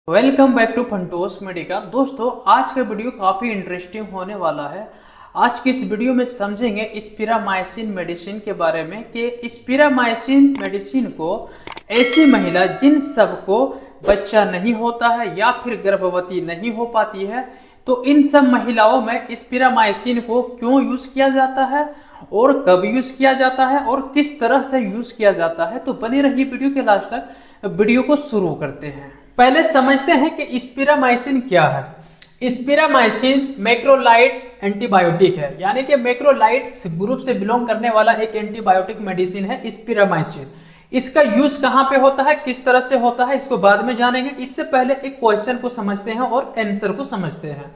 Welcome back to Funtos Medica. दोस्तों, आज का वीडियो काफ़ी इंटरेस्टिंग होने वाला है। आज की इस वीडियो में समझेंगे स्पिरामाइसिन मेडिसिन के बारे में कि स्पिरामाइसिन मेडिसिन को ऐसी महिला जिन सबको बच्चा नहीं होता है या फिर गर्भवती नहीं हो पाती है, तो इन सब महिलाओं में स्पिरामाइसिन को क्यों यूज़ किया जाता है और कब यूज़ किया जाता है और किस तरह से यूज़ किया जाता है। तो बने रहिए वीडियो के लास्ट तक। वीडियो को शुरू करते हैं। पहले समझते हैं कि स्पिरामाइसिन क्या है। स्पिरामाइसिन मैक्रोलाइड एंटीबायोटिक है, यानी कि मैक्रोलाइड्स ग्रुप से बिलोंग करने वाला एक एंटीबायोटिक मेडिसिन है स्पिरामाइसिन। इसका यूज कहाँ पे होता है, किस तरह से होता है, इसको बाद में जानेंगे। इससे पहले एक क्वेश्चन को समझते हैं और आंसर को समझते हैं।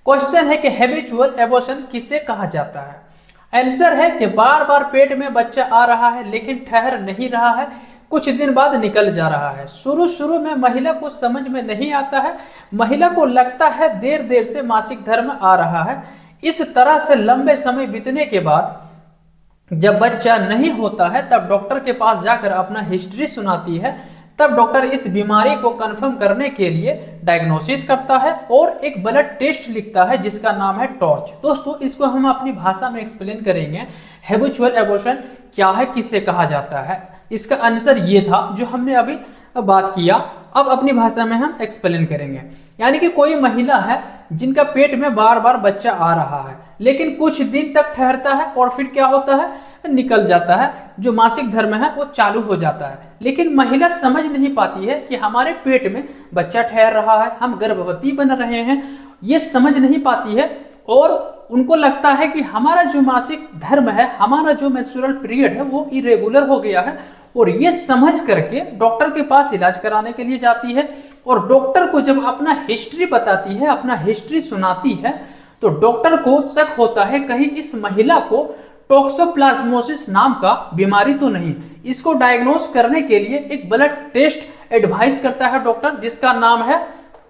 क्वेश्चन है कि हैबिचुअल एबॉर्शन किसे कहा जाता है। आंसर है कि बार बार पेट में बच्चा आ रहा है लेकिन ठहर नहीं रहा है, कुछ दिन बाद निकल जा रहा है। शुरू में महिला को समझ में नहीं आता है, महिला को लगता है देर देर से मासिक धर्म आ रहा है। इस तरह से लंबे समय बीतने के बाद जब बच्चा नहीं होता है तब डॉक्टर के पास जाकर अपना हिस्ट्री सुनाती है। तब डॉक्टर इस बीमारी को कंफर्म करने के लिए डायग्नोसिस करता है और एक ब्लड टेस्ट लिखता है जिसका नाम है टॉर्च। दोस्तों, इसको हम अपनी भाषा में एक्सप्लेन करेंगे। हैबिचुअल एबॉर्शन क्या है, किसे कहा जाता है, इसका आंसर ये था जो हमने अभी बात किया। अब अपनी भाषा में हम एक्सप्लेन करेंगे। यानी कि कोई महिला है जिनका पेट में बार बार बच्चा आ रहा है लेकिन कुछ दिन तक ठहरता है और फिर क्या होता है, निकल जाता है। जो मासिक धर्म है वो चालू हो जाता है, लेकिन महिला समझ नहीं पाती है कि हमारे पेट में बच्चा ठहर रहा है, हम गर्भवती बन रहे हैं। ये समझ नहीं पाती है और उनको लगता है कि हमारा जो मासिक धर्म है, हमारा जो मेंस्ट्रुअल पीरियड है वो इरेगुलर हो गया है। और ये समझ करके डॉक्टर के पास इलाज कराने के लिए जाती है। और डॉक्टर को जब अपना हिस्ट्री बताती है, अपना हिस्ट्री सुनाती है, तो डॉक्टर को शक होता है कहीं इस महिला को टॉक्सोप्लाज्मोसिस नाम का बीमारी तो नहीं। इसको डायग्नोस करने के लिए एक ब्लड टेस्ट एडवाइस करता है डॉक्टर, जिसका नाम है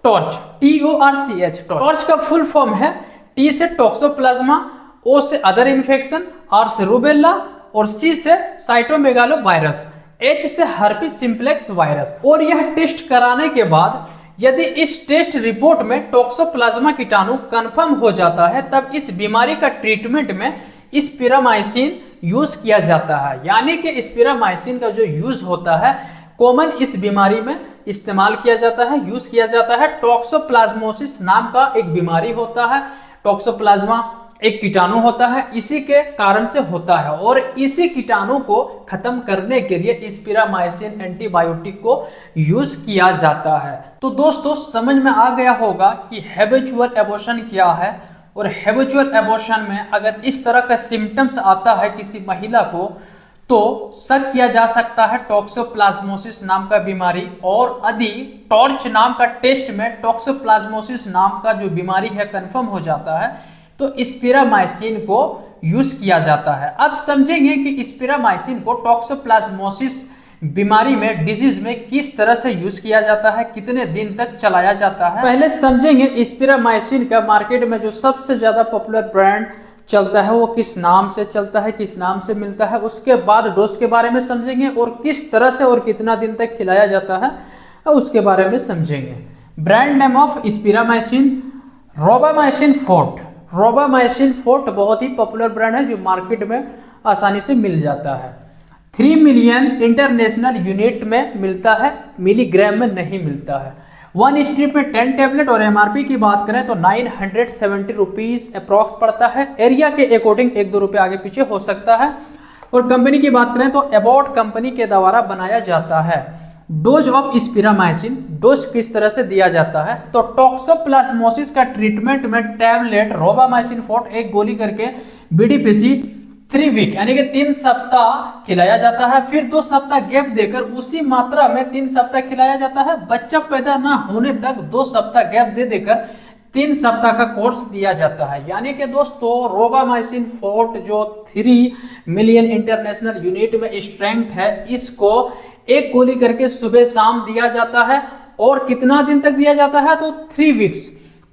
टॉर्च, TORCH। टॉर्च का फुल फॉर्म है T से टॉक्सोप्लाज्मा, O से अदर इन्फेक्शन, R से रूबेला और C से साइटोमेगालो वायरस, H से हर्पिस सिंप्लेक्स वायरस। और यह टेस्ट कराने के बाद यदि इस टेस्ट रिपोर्ट में टॉक्सोप्लाज्मा कीटाणु कंफर्म हो जाता है तब इस बीमारी का ट्रीटमेंट में स्पिरामाइसिन यूज किया जाता है। यानी कि स्पिरामाइसिन का जो यूज होता है कॉमन इस बीमारी में इस्तेमाल किया जाता है, यूज किया जाता है। टॉक्सोप्लाज्मोसिस नाम का एक बीमारी होता है। टॉक्सोप्लाज्मा एक कीटाणु होता है, इसी के कारण से होता है और इसी कीटाणु को खत्म करने के लिए स्पिरामाइसिन एंटीबायोटिक को यूज किया जाता है। तो दोस्तों, समझ में आ गया होगा कि हैबिचुअल एबॉर्शन क्या है। और हैबिचुअल एबॉर्शन में अगर इस तरह का सिम्टम्स आता है किसी महिला को तो शक किया जा सकता है टॉक्सोप्लाज्मोसिस नाम का बीमारी। और यदि टॉर्च नाम का टेस्ट में टॉक्सोप्लाज्मोसिस नाम का जो बीमारी है कंफर्म हो जाता है तो स्पिरामाइसिन को यूज किया जाता है। अब समझेंगे कि स्पिरामाइसिन को टॉक्सोप्लाज्मोसिस बीमारी में, डिजीज में किस तरह से यूज किया जाता है, कितने दिन तक चलाया जाता है। पहले समझेंगे स्पिरामाइसिन का मार्केट में जो सबसे ज्यादा पॉपुलर ब्रांड चलता है वो किस नाम से चलता है, किस नाम से मिलता है। उसके बाद डोज के बारे में समझेंगे और किस तरह से और कितना दिन तक खिलाया जाता है उसके बारे में समझेंगे। Brand name of spiramycin Rovamycin forte. Rovamycin forte बहुत ही पॉपुलर ब्रांड है जो मार्केट में आसानी से मिल जाता है। 3 मिलियन इंटरनेशनल यूनिट में मिलता है, मिलीग्राम में नहीं मिलता है। 1 स्ट्रिप में 10 टैबलेट और MRP की बात करें तो 970 रुपीज अप्रॉक्स पड़ता है। एरिया के अकॉर्डिंग 1-2 रुपये आगे पीछे हो सकता है। और कंपनी की बात करें तो एबॉट कंपनी के द्वारा बनाया जाता है। डोज ऑफ स्पिरामाइसिन, डोज किस तरह से दिया जाता है तो टॉक्सोप्लाज्मोसिस का ट्रीटमेंट में टैबलेट रोबामाइसिन फोर्ट एक गोली करके BDPC 3 वीक यानी कि 3 सप्ताह खिलाया जाता है। फिर 2 सप्ताह गैप देकर उसी मात्रा में 3 सप्ताह खिलाया जाता है। बच्चा पैदा ना होने तक 2 सप्ताह गैप दे देकर 3 सप्ताह का कोर्स दिया जाता है। यानी कि दोस्तों, रोबामाइसिन फोर्ट जो 3 मिलियन इंटरनेशनल यूनिट में स्ट्रेंथ है, इसको एक गोली करके सुबह शाम दिया जाता है। और कितना दिन तक दिया जाता है तो 3 वीक्स,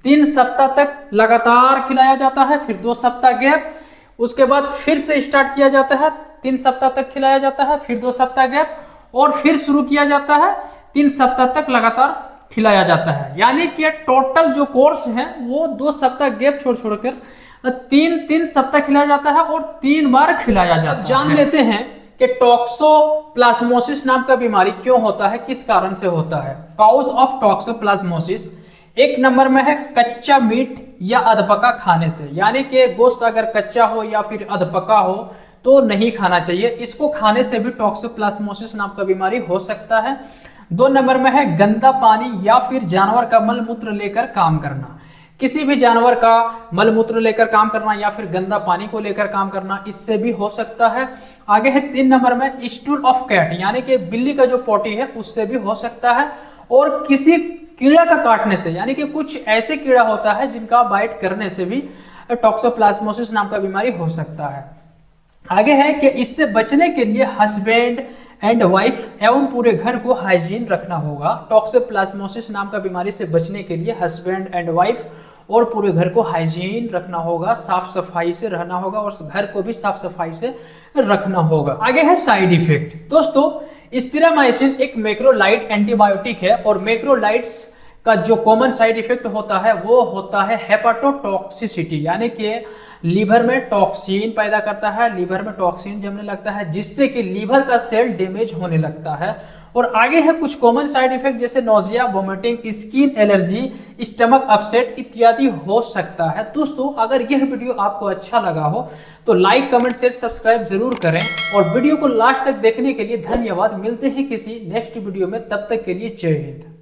3 सप्ताह तक लगातार खिलाया जाता है। फिर 2 सप्ताह गैप, उसके बाद फिर से स्टार्ट किया जाता है, 3 सप्ताह तक खिलाया जाता है, फिर 2 सप्ताह गैप और फिर शुरू किया जाता है 3 सप्ताह तक लगातार खिलाया जाता है। यानी कि टोटल जो कोर्स है वो 2 सप्ताह गैप छोड़ छोड़कर 3 सप्ताह खिलाया जाता है और 3 बार खिलाया जाता है। जान लेते हैं कि टॉक्सोप्लाज्मोसिस नाम का बीमारी क्यों होता है, किस कारण से होता है। कॉज ऑफ टॉक्सोप्लाज्मोसिस 1 नंबर में है कच्चा मीट या अधपका खाने से, यानी कि गोश्त अगर कच्चा हो या फिर अधपका हो तो नहीं खाना चाहिए। इसको खाने से भी टॉक्सोप्लाज्मोसिस नाम का बीमारी हो सकता है। 2 नंबर में है गंदा पानी या फिर जानवर का मल मूत्र लेकर काम करना। किसी भी जानवर का मल मूत्र लेकर काम करना या फिर गंदा पानी को लेकर काम करना, इससे भी हो सकता है। आगे है 3 नंबर में स्टूल ऑफ कैट, यानी कि बिल्ली का जो पोटी है उससे भी हो सकता है। और किसी कीड़ा का काटने से, यानी कि कुछ ऐसे कीड़ा होता है जिनका बाइट करने से भी टॉक्सोप्लाज्मोसिस नाम का बीमारी हो सकता है। आगे है कि इससे बचने के लिए हस्बैंड एंड वाइफ एवं पूरे घर को हाइजीन रखना होगा। टॉक्सोप्लाज्मोसिस नाम का बीमारी से बचने के लिए हस्बैंड एंड वाइफ और पूरे घर को हाइजीन रखना होगा, साफ सफाई से रहना होगा और घर को भी साफ सफाई से रखना होगा। आगे है साइड इफेक्ट। दोस्तों, स्पिरामाइसिन एक मैक्रोलाइड एंटीबायोटिक है और मैक्रोलाइड्स का जो कॉमन साइड इफेक्ट होता है वो होता है हेपाटोटॉक्सिसिटी, यानी कि लीवर में टॉक्सिन पैदा करता है, लीवर में टॉक्सिन जमने लगता है जिससे कि लीवर का सेल डैमेज होने लगता है। और आगे है कुछ कॉमन साइड इफेक्ट जैसे nausea, vomiting, skin allergy, stomach upset इत्यादि हो सकता है। दोस्तों, अगर यह वीडियो आपको अच्छा लगा हो तो लाइक, कमेंट, शेयर, सब्सक्राइब जरूर करें और वीडियो को लास्ट तक देखने के लिए धन्यवाद। मिलते हैं किसी नेक्स्ट वीडियो में, तब तक के लिए जय हिंद।